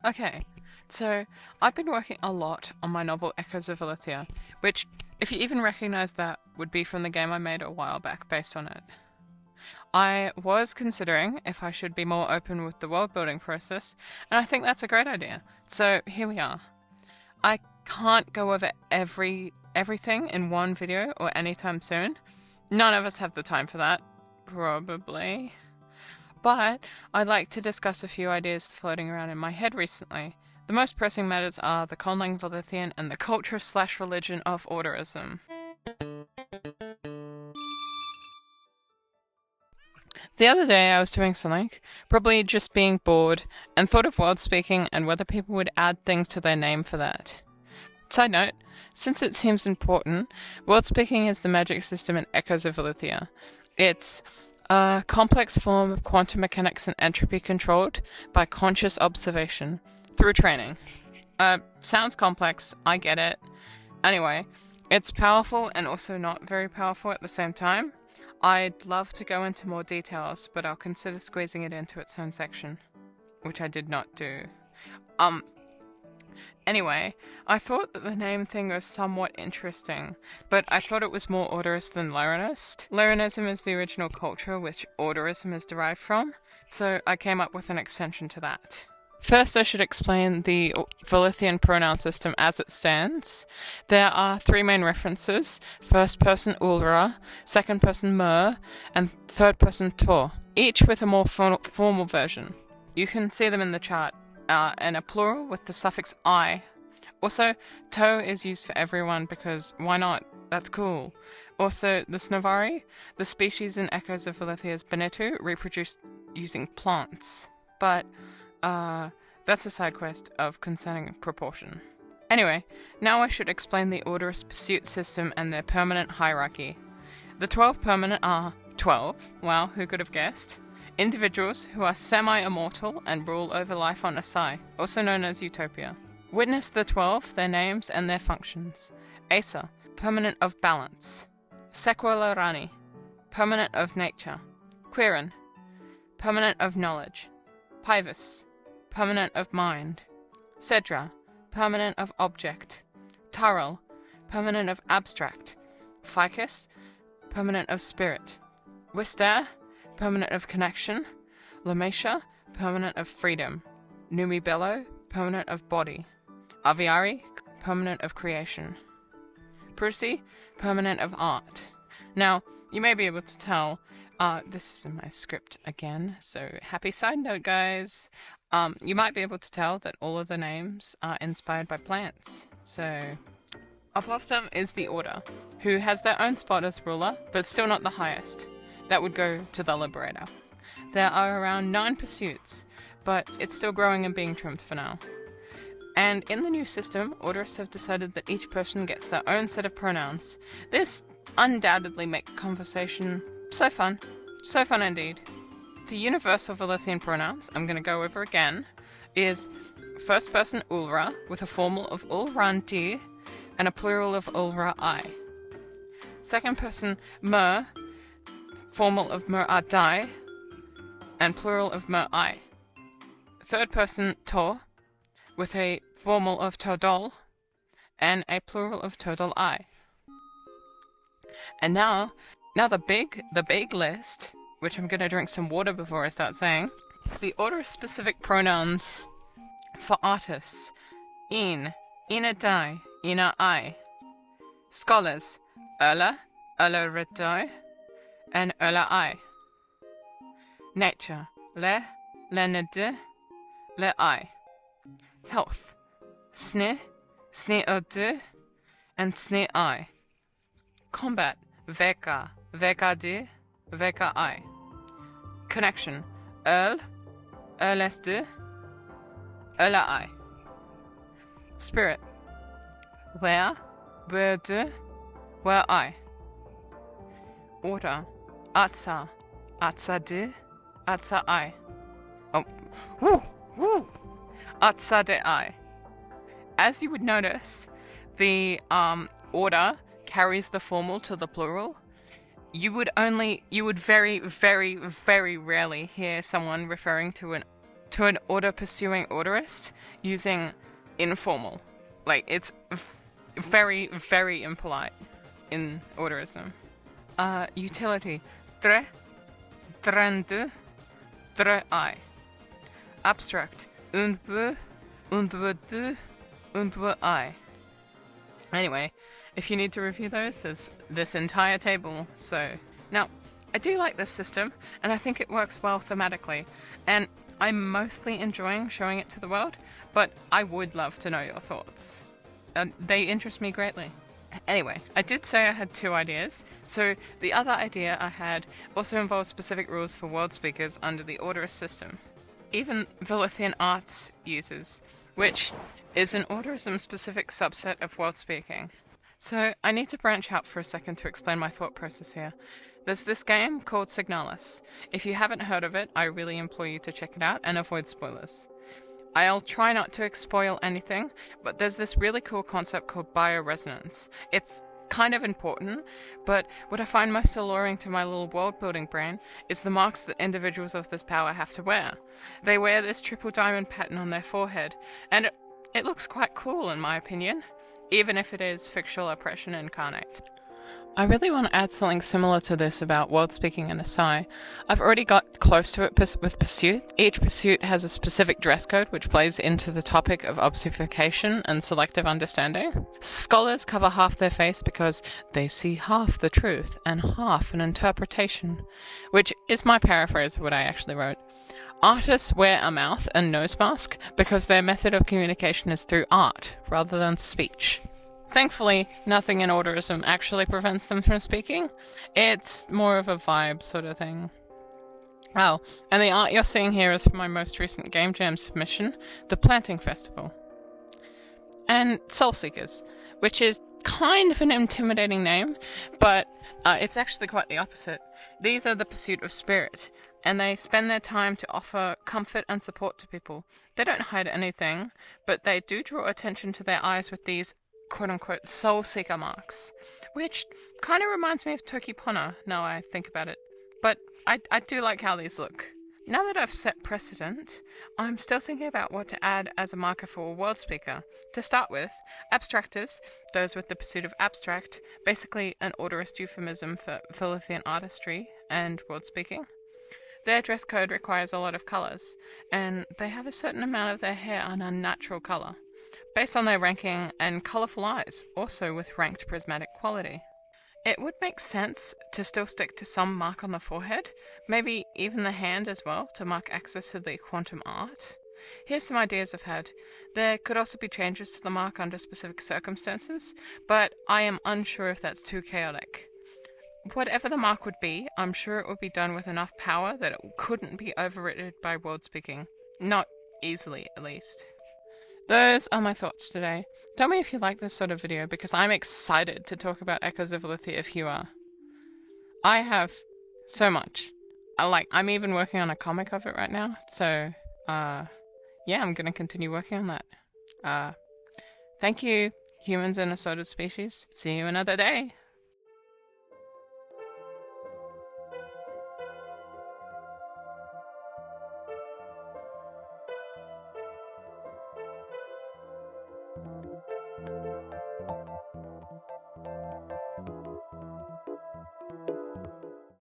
Okay, so I've been working a lot on my novel Echoes of Velithia, which, if you even recognize that, would be from the game I made a while back based on it. I was considering if I should be more open with the world building process, and I think that's a great idea. So here we are. I can't go over everything in one video or anytime soon. None of us have the time for that, probably. But I'd like to discuss a few ideas floating around in my head recently. The most pressing matters are the conlang Velithian and the culture/religion of Orderism. The other day I was doing something, probably just being bored, and thought of world speaking and whether people would add things to their name for that. Side note, since it seems important, world speaking is the magic system in Echoes of Velithia. It's a complex form of quantum mechanics and entropy controlled by conscious observation through training. Sounds complex, I get it. Anyway, it's powerful and also not very powerful at the same time. I'd love to go into more details, but I'll consider squeezing it into its own section, which I did not do. Anyway, I thought that the name thing was somewhat interesting, but I thought it was more Orderist than Lyranist. Lyranism is the original culture which Orderism is derived from, so I came up with an extension to that. First, I should explain the Velithian pronoun system as it stands. There are three main references: first person Ulra, second person Mer, and third person Tor, each with a more formal version. You can see them in the chart, and a plural with the suffix I. Also, to is used for everyone because why not? That's cool. Also, the Snavari, the species in Echoes of Velithia's Benetu, reproduced using plants. But that's a side quest of concerning proportion. Anyway, now I should explain the Orderist pursuit system and their permanent hierarchy. The 12 permanent are 12, wow, who could have guessed? Individuals who are semi-immortal and rule over life on Asai, also known as Utopia. Witness the 12, their names and their functions. Asa, permanent of balance. Sequela Rani, permanent of nature. Quirin, permanent of knowledge. Pivus, permanent of mind. Cedra, permanent of object. Taral, permanent of abstract. Ficus, permanent of spirit. Wister, permanent of connection. Lamesha, permanent of freedom. Numibello, permanent of body. Aviari, permanent of creation. Prusi, permanent of art. Now, you may be able to tell, this is in my script again, so happy side note, guys. You might be able to tell that all of the names are inspired by plants. So, above them is the Order, who has their own spot as ruler, but still not the highest. That would go to the Liberator. There are around 9 pursuits, but it's still growing and being trimmed for now. And in the new system, Orderists have decided that each person gets their own set of pronouns. This undoubtedly makes conversation so fun indeed. The universal Velithian pronouns, I'm going to go over again, is first person Ulra, with a formal of Ulran Dir and a plural of Ulra I. Second person Mer, formal of Mer Adai and plural of Mer I. Third person Tor, with a formal of Todol and a plural of Todol I. And now the big list, which I'm going to drink some water before I start saying, is the order-specific pronouns for artists. Ina Dai, Ina I. Scholars, Öla Redai, and Öla I. Nature, Lena De, Le I. Health, Sne Ode, and Sne I. Combat, Veka De, Veka I. Connection, Erleste, Erla I. Spirit, Where De, Where I. Order, Atsa De, Atsa I. Oh, woo! Atsa De I. As you would notice, the order carries the formal to the plural. You would very, very, very rarely hear someone referring to to an order-pursuing orderist using informal. Like, it's very, very impolite in orderism. Utility. Tre, trende, tre I. Abstract. Undwe, undwe I. Anyway, if you need to review those, there's this entire table, so... Now, I do like this system, and I think it works well thematically, and I'm mostly enjoying showing it to the world, but I would love to know your thoughts. They interest me greatly. Anyway, I did say I had 2 ideas, so the other idea I had also involves specific rules for world speakers under the Orderist system. Even Velithian Arts uses, which is an Orderism-specific subset of world speaking. So I need to branch out for a second to explain my thought process here. There's this game called Signalis. If you haven't heard of it, I really implore you to check it out and avoid spoilers. I'll try not to spoil anything, but there's this really cool concept called bioresonance. It's kind of important, but what I find most alluring to my little world-building brain is the marks that individuals of this power have to wear. They wear this triple diamond pattern on their forehead, and it looks quite cool in my opinion, even if it is fictional oppression incarnate. I really want to add something similar to this about world speaking in Asai. I've already got close to it with Pursuit. Each Pursuit has a specific dress code which plays into the topic of obfuscation and selective understanding. Scholars cover half their face because they see half the truth and half an interpretation, which is my paraphrase of what I actually wrote. Artists wear a mouth and nose mask because their method of communication is through art rather than speech. Thankfully, nothing in Orderism actually prevents them from speaking. It's more of a vibe sort of thing. Oh, and the art you're seeing here is from my most recent Game Jam submission, the Planting Festival. And Soul Seekers, which is kind of an intimidating name, but it's actually quite the opposite. These are the pursuit of spirit, and they spend their time to offer comfort and support to people. They don't hide anything, but they do draw attention to their eyes with these quote-unquote soul seeker marks, which kind of reminds me of Toki Pona now I think about it, but I do like how these look. Now that I've set precedent, I'm still thinking about what to add as a marker for a world speaker. To start with, abstractors, those with the pursuit of abstract, basically an orderist euphemism for Velithian artistry and world speaking. Their dress code requires a lot of colours, and they have a certain amount of their hair an unnatural colour, based on their ranking and colourful eyes, also with ranked prismatic quality. It would make sense to still stick to some mark on the forehead, maybe even the hand as well, to mark access to the quantum art. Here's some ideas I've had. There could also be changes to the mark under specific circumstances, but I am unsure if that's too chaotic. Whatever the mark would be, I'm sure it would be done with enough power that it couldn't be overridden by world speaking. Not easily, at least. Those are my thoughts today. Tell me if you like this sort of video, because I'm excited to talk about Echoes of Velithia if you are. I have so much. I'm even working on a comic of it right now, so, yeah, I'm gonna continue working on that. Thank you, humans and assorted species. See you another day.